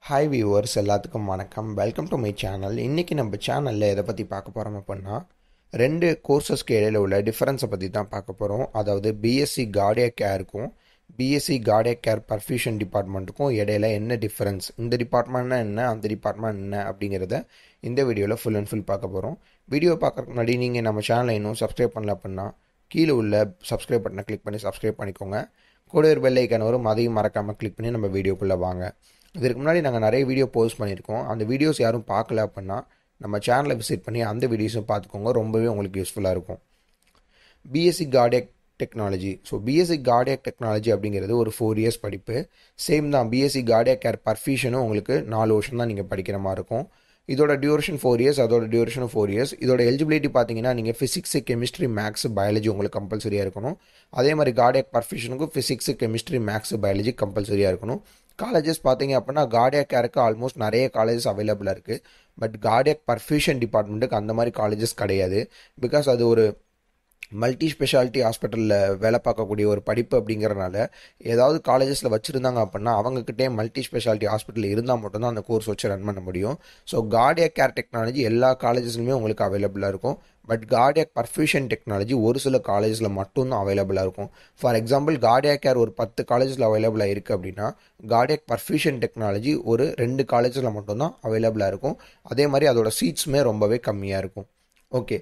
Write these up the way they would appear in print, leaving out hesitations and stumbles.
Hi viewers எல்லாத்துக்கும் வணக்கம். Welcome to my channel. இன்றைக்கி நம்ம சேனலில் எதை பற்றி பார்க்க போகிறோம் அப்படின்னா, ரெண்டு கோர்சஸ்க்கு இடையில் உள்ள டிஃப்ரென்ஸை பற்றி தான் பார்க்க போகிறோம். அதாவது பிஎஸ்சி கார்டியாக் கேருக்கும் பிஎஸ்சி கார்டியாக் கேர் பர்ஃபியூஷன் டிபார்ட்மெண்ட்டுக்கும் இடையில என்ன டிஃப்ரென்ஸ், இந்த டிபார்ட்மெண்ட்னா என்ன, அந்த டிபார்ட்மெண்ட் என்ன அப்படிங்கிறத இந்த வீடியோவில் ஃபுல் அண்ட் ஃபுல் பார்க்க போகிறோம். வீடியோ பார்க்குறதுக்கு முன்னாடி நீங்கள் நம்ம சேனலை இன்னும் சப்ஸ்கிரைப் பண்ணல அப்படின்னா கீழே உள்ள சப்ஸ்கிரைப் பட்டனை கிளிக் பண்ணி சப்ஸ்கிரைப் பண்ணிக்கோங்க. கூட ஒரு பெல் ஐக்கான் வரும், அதையும் மறக்காமல் கிளிக் பண்ணி நம்ம வீடியோக்குள்ளே வாங்க. இதற்கு முன்னாடி நாங்கள் நிறைய வீடியோ போஸ்ட் பண்ணியிருக்கோம். அந்த வீடியோஸ் யாரும் பார்க்கல அப்படின்னா நம்ம சேனலை விசிட் பண்ணி அந்த வீடியோஸும் பார்த்துக்கோங்க. ரொம்பவே உங்களுக்கு யூஸ்ஃபுல்லாக இருக்கும். BSc cardiac technology. So BSc cardiac technology அப்படிங்கிறது ஒரு 4 இயர்ஸ் படிப்பு. சேம் தான், பிஎஸ்சி கார்டியாக் கேர் பர்ஃபியூஷனும் உங்களுக்கு 4 வருஷம் தான் நீங்கள் படிக்கிற மாதிரி இருக்கும். இதோட டியூரேஷன் 4 இயர்ஸ், அதோட டியூரேஷனும் 4 இயர்ஸ். இதோட எலிஜிபிலிட்டி பார்த்தீங்கன்னா நீங்கள் ஃபிசிக்ஸு, கெமிஸ்ட்ரி, மேக்ஸ், பயாலஜி உங்களுக்கு கம்பல்சரியாக இருக்கணும். அதே மாதிரி கார்டியாக் பர்ஃபியூஷனுக்கும் ஃபிசிக்ஸு, கெமிஸ்ட்ரி, மேக்ஸ், பயாலஜி கம்பல்சரியாக இருக்கணும். காலேஜஸ் பார்த்தீங்க அப்படின்னா கார்டியாக் கேருக்கு ஆல்மோஸ்ட் நிறைய காலேஜஸ் அவைலபிளாக இருக்குது. பட் கார்டியாக் பர்ஃபியூஷன் டிபார்ட்மெண்ட்டுக்கு அந்த மாதிரி காலேஜஸ் கிடையாது. பிகாஸ் அது ஒரு மல்டி ஸ்பெஷாலிட்டி ஹாஸ்பிட்டலில் வேலை பார்க்கக்கூடிய ஒரு படிப்பு அப்படிங்கிறனால ஏதாவது காலேஜஸில் வச்சுருந்தாங்க அப்படின்னா அவங்கக்கிட்டே மல்டி ஸ்பெஷாலிட்டி ஹாஸ்பிட்டல் இருந்தால் மட்டும்தான் அந்த கோர்ஸ் வச்சு ரன் பண்ண முடியும். ஸோ கார்டியாக் கேர் டெக்னாலஜி எல்லா காலேஜஸ்லையுமே உங்களுக்கு அவைலபிளாக இருக்கும். பட் கார்டியாக் பர்ஃபியூஷன் டெக்னாலஜி ஒரு சில காலேஜஸில் மட்டும்தான் அவைலபிளாக இருக்கும். ஃபார் எக்ஸாம்பிள் கார்டியாக் கேர் ஒரு 10 காலேஜில் அவைலபிளாக இருக்குது அப்படின்னா கார்டியாக் பர்ஃபியூஷன் டெக்னாலஜி ஒரு 2 காலேஜில் மட்டும்தான் அவைலபிளாக இருக்கும். அதே மாதிரி அதோட சீட்ஸுமே ரொம்பவே கம்மியாக இருக்கும். ஓகே,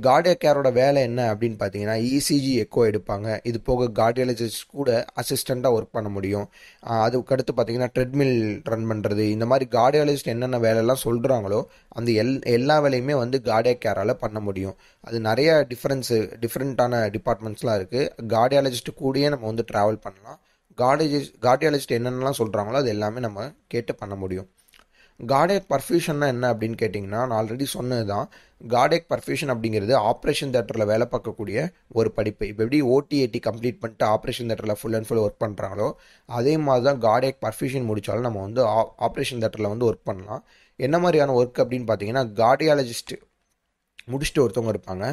கார்டியாக் கேரோட வேலை என்ன அப்படின்னு பார்த்தீங்கன்னா இசிஜி எக்கோ எடுப்பாங்க. இது போக கார்டியாலஜிஸ்ட் கூட அசிஸ்டண்ட்டாக ஒர்க் பண்ண முடியும். அதுக்கடுத்து பார்த்தீங்கன்னா ட்ரெட்மில் ரன் பண்ணுறது, இந்த மாதிரி கார்டியாலஜிஸ்ட் என்னென்ன வேலையெல்லாம் சொல்கிறாங்களோ அந்த எல்லா வேலையுமே வந்து கார்டியாக் கேரால் பண்ண முடியும். அது நிறைய டிஃப்ரெண்ட்டான டிபார்ட்மெண்ட்ஸ்லாம் இருக்குது. கார்டியாலஜிஸ்ட் கூடயே நம்ம வந்து ட்ராவல் பண்ணலாம். கார்டியாலஜிஸ்ட் என்னென்னலாம் சொல்கிறாங்களோ அது எல்லாமே நம்ம கேட்டு பண்ண முடியும். கார்டியாக் பர்ஃபியூஷன்னா என்ன அப்படின்னு கேட்டிங்கன்னா, நான் ஆல்ரெடி சொன்னது தான். கார்டியாக் பர்ஃபியூஷன் அப்படிங்கிறது ஆப்ரேஷன் தேட்டரில் வேலை பார்க்கக்கூடிய ஒரு படிப்பு. இப்போ எப்படி ஓடிஏடி கம்ப்ளீட் பண்ணிட்டு ஆப்ரேஷன் தேட்டரில் ஃபுல் அண்ட் ஃபுல் ஒர்க் பண்ணுறாங்களோ அதே மாதிரி தான் கார்டியாக் பர்ஃபியூஷன் முடித்தாலும் நம்ம வந்து ஆப்ரேஷன் தேட்டரில் வந்து ஒர்க் பண்ணலாம். என்ன மாதிரியான ஒர்க் அப்படின்னு பார்த்தீங்கன்னா, கார்டியாலஜிஸ்ட் முடிச்சுட்டு ஒருத்தவங்க இருப்பாங்க,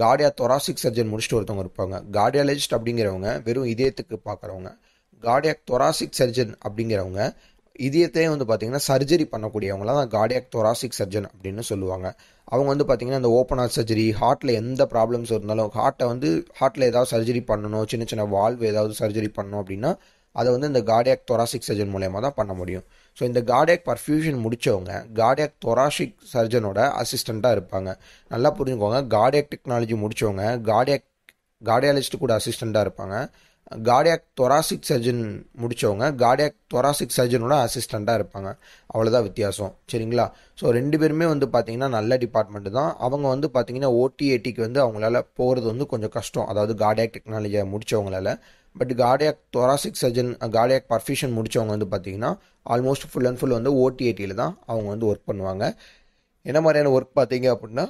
கார்டியா தொராசிக் சர்ஜன் முடிச்சுட்டு ஒருத்தவங்க இருப்பாங்க. கார்டியாலஜிஸ்ட் அப்படிங்கிறவங்க வெறும் இதயத்துக்கு பார்க்குறவங்க. கார்டியாக் தொராசிக் சர்ஜன் அப்படிங்கிறவங்க இதயத்தையே வந்து பார்த்திங்கன்னா சர்ஜரி பண்ணக்கூடியவங்களாம் தான் கார்டியாக் தொராசிக் சர்ஜன் அப்படின்னு சொல்லுவாங்க. அவங்க வந்து பார்த்திங்கன்னா இந்த ஓப்பன் ஹார்ட் சர்ஜரி, ஹார்ட்டில் எந்த ப்ராப்ளம்ஸ் இருந்தாலும் ஹார்ட்டில் ஏதாவது சர்ஜரி பண்ணணும், சின்ன சின்ன வால்வு ஏதாவது சர்ஜரி பண்ணணும் அப்படின்னா அதை வந்து இந்த கார்டியாக் தொராசிக் சர்ஜன் மூலயமா தான் பண்ண முடியும். ஸோ இந்த கார்டியாக் பர்ஃபியூஷன் முடித்தவங்க கார்டியாக் தொராசிக் சர்ஜனோட அசிஸ்டண்ட்டாக இருப்பாங்க. நல்லா புரிஞ்சுக்கோங்க, கார்டியாக் டெக்னாலஜி முடித்தவங்க கார்டியாலஜிஸ்ட் கூட அசிஸ்டண்ட்டாக இருப்பாங்க. கார்டியாக் தொராசிக் சர்ஜன் முடித்தவங்க கார்டியாக் தொராசிக் சர்ஜனோட அசிஸ்டண்ட்டாக இருப்பாங்க. அவ்வளோதான் வித்தியாசம், சரிங்களா? ஸோ 2 பேருமே வந்து பார்த்திங்கன்னா நல்ல டிபார்ட்மெண்ட்டு தான். அவங்க வந்து பார்த்திங்கன்னா ஓடிஏடிக்கு வந்து அவங்களால போகிறது வந்து கொஞ்சம் கஷ்டம், அதாவது கார்டியாக் டெக்னாலஜியை முடித்தவங்களால. But cardiac thoracic surgeon, cardiac perfusion முடித்தவங்க வந்து பார்த்திங்கன்னா ஆல்மோஸ்ட் ஃபுல் அண்ட் ஃபுல் வந்து ஓடிஏடியில் தான் அவங்க வந்து ஒர்க் பண்ணுவாங்க. என்ன மாதிரியான ஒர்க் பார்த்தீங்க அப்படின்னா,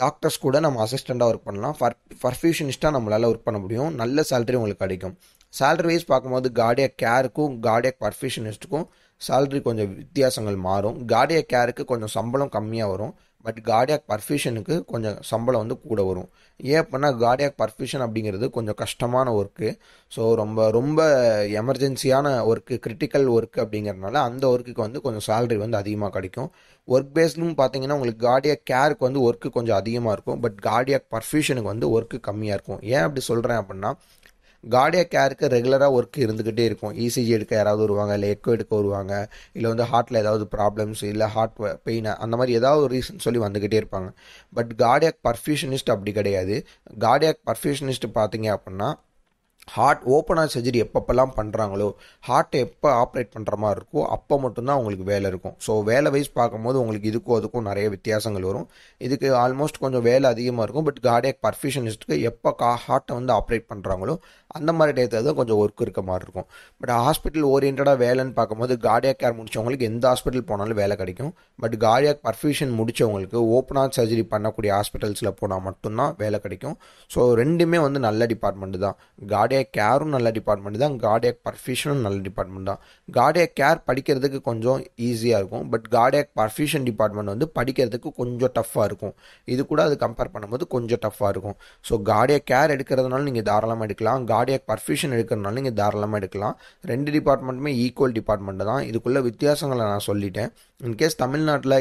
டாக்டர்ஸ் கூட நம்ம அசிஸ்டண்ட்டாக ஒர்க் பண்ணலாம். பர்ஃபியூஷனிஸ்ட்டாக நம்மளால் ஒர்க் பண்ண முடியும். நல்ல சேலரி உங்களுக்கு கிடைக்கும். சேலரி வைஸ் பார்க்கும்போது கார்டியாக் கேருக்கும் கார்டியாக் பர்ஃபியூஷனிஸ்ட்டுக்கும் சேலரி கொஞ்சம் வித்தியாசங்கள் மாறும். கார்டியாக் கேருக்கு கொஞ்சம் சம்பளம் கம்மியாக வரும். பட் கார்டியாக் பர்ஃபியூஷனுக்கு கொஞ்சம் சம்பளம் வந்து கூட வரும். ஏன் அப்படின்னா கார்டியாக் பர்ஃபியூஷன் அப்படிங்கிறது கொஞ்சம் கஷ்டமான ஒர்க்கு. ஸோ ரொம்ப ரொம்ப எமர்ஜென்சியான ஒர்க்கு, கிரிட்டிக்கல் ஒர்க்கு அப்படிங்கிறதுனால அந்த ஒர்க்குக்கு வந்து கொஞ்சம் சேலரி வந்து அதிகமாக கிடைக்கும். ஒர்க் பேஸ்டும் பார்த்தீங்கன்னா உங்களுக்கு கார்டியாக் கேருக்கு வந்து ஒர்க்கு கொஞ்சம் அதிகமாக இருக்கும். பட் கார்டியாக் பர்ஃபியூஷனுக்கு வந்து ஒர்க்கு கம்மியாக இருக்கும். ஏன் அப்படி சொல்கிறேன் அப்படின்னா, கார்டியாக் கேருக்கு ரெகுலராக ஒர்க் இருந்துக்கிட்டே இருக்கும். இசிஜி எடுக்க யாராவது வருவாங்க, இல்லை எக்கோ எடுக்க வருவாங்க, இல்லை வந்து ஹார்ட்டில் ஏதாவது ப்ராப்ளம்ஸ், இல்லை ஹார்ட் பெயின், அந்த மாதிரி ஏதாவது ஒரு ரீசன் சொல்லி வந்துக்கிட்டே இருப்பாங்க. பட் கார்டியாக் பர்ஃபியூஷனிஸ்ட் அப்படி கிடையாது. கார்டியாக் பர்ஃபியூஷனிஸ்ட் பார்த்தீங்க அப்படின்னா ஹார்ட் ஓப்பன் ஹார்ட் சர்ஜரி எப்பப்பெல்லாம் பண்ணுறாங்களோ, ஹார்ட்டை எப்போ ஆப்ரேட் பண்ணுற மாதிரி இருக்கோ அப்போ மட்டும்தான் உங்களுக்கு வேலை இருக்கும். ஸோ வேலை வைஸ் பார்க்கும்போது உங்களுக்கு இதுக்கும் அதுக்கும் நிறைய வித்தியாசங்கள் வரும். இதுக்கு ஆல்மோஸ்ட் கொஞ்சம் வேலை அதிகமாக இருக்கும். பட் கார்டியாக் பர்ஃபியூஷனிஸ்ட்டுக்கு எப்போ ஹார்ட்டை வந்து ஆப்ரேட் பண்ணுறாங்களோ அந்த மாதிரி டயத்தில் தான் கொஞ்சம் ஒர்க் இருக்க மாதிரி இருக்கும். பட் ஹாஸ்பிட்டல் ஓரியன்டாக வேலைன்னு பார்க்கும்போது கார்டியாக் கேர் முடித்தவங்களுக்கு எந்த ஹாஸ்பிட்டல் போனாலும் வேலை கிடைக்கும். பட் கார்டியாக் பர்ஃபியூஷன் முடித்தவங்களுக்கு ஓப்பன் ஹார்ட் சர்ஜரி பண்ணக்கூடிய ஹாஸ்பிட்டல்ஸில் போனால் மட்டும்தான் வேலை கிடைக்கும். ஸோ ரெண்டுமே வந்து நல்ல டிபார்ட்மெண்ட்டு தான். கார்டியாக் கார்டியாக் கேரும் நல்ல டிபார்ட்மெண்ட் தான், கார்டியாக் பர்ஃபியூஷனும் நல்ல டிபார்ட்மெண்ட் தான். கார்டியாக் கேர் படிக்கிறதுக்கு கொஞ்சம் ஈஸியாக இருக்கும், பட் கார்டியாக் பர்ஃபியூஷன் டிபார்ட்மெண்ட் வந்து படிக்கிறதுக்கு கொஞ்சம் டஃப்பாக இருக்கும். இது கூட அது கம்பேர் பண்ணும்போது கொஞ்சம் டஃப்பாக இருக்கும். ஸோ கார்டியாக் கேர் எடுக்கிறதுனால நீங்கள் தாராளமாக எடுக்கலாம், கார்டியாக் பர்ஃபியூஷன் எடுக்கிறதுனால நீங்கள் தாராளமாக எடுக்கலாம். ரெண்டு டிபார்ட்மெண்ட்டுமே ஈக்குவல் டிபார்ட்மெண்ட் தான். இதுக்குள்ள வித்தியாசங்களை நான் சொல்லிட்டேன். இன்கேஸ் தமிழ்நாட்டில்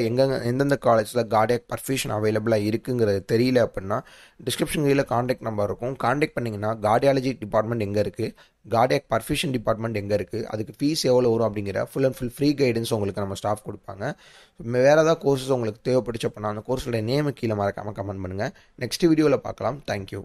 எந்தெந்த காலேஜில் கார்டியாக் பர்ஃபியூஷன் அவைலபிளாக இருக்குங்கிறது தெரியல அப்படின்னா டிஸ்கிரிப்ஷன் கீழே காண்டாக்ட் நம்பர் இருக்கும், காண்டாக்ட் பண்ணிங்கன்னா கார்டியாலஜி டிபார்ட்மெண்ட் எங்கே இருக்குது, கார்டியாக் பர்ஃபியூஷன் டிபார்ட்மெண்ட் எங்கே இருக்குது, அதுக்கு ஃபீஸ் எவ்வளோ வரும் அப்படிங்கிற full and full free guidance உங்களுக்கு நம்ம ஸ்டாஃப் கொடுப்பாங்க. வேறு ஏதாவது கோர்சஸ் உங்களுக்கு தேவைப்படுச்சு அப்படின்னா அந்த கோர்ஸோட நேமு கீழே மறக்காமல் கமெண்ட் பண்ணுங்கள். நெக்ஸ்ட் வீடியோவில் பார்க்கலாம். தேங்க்யூ.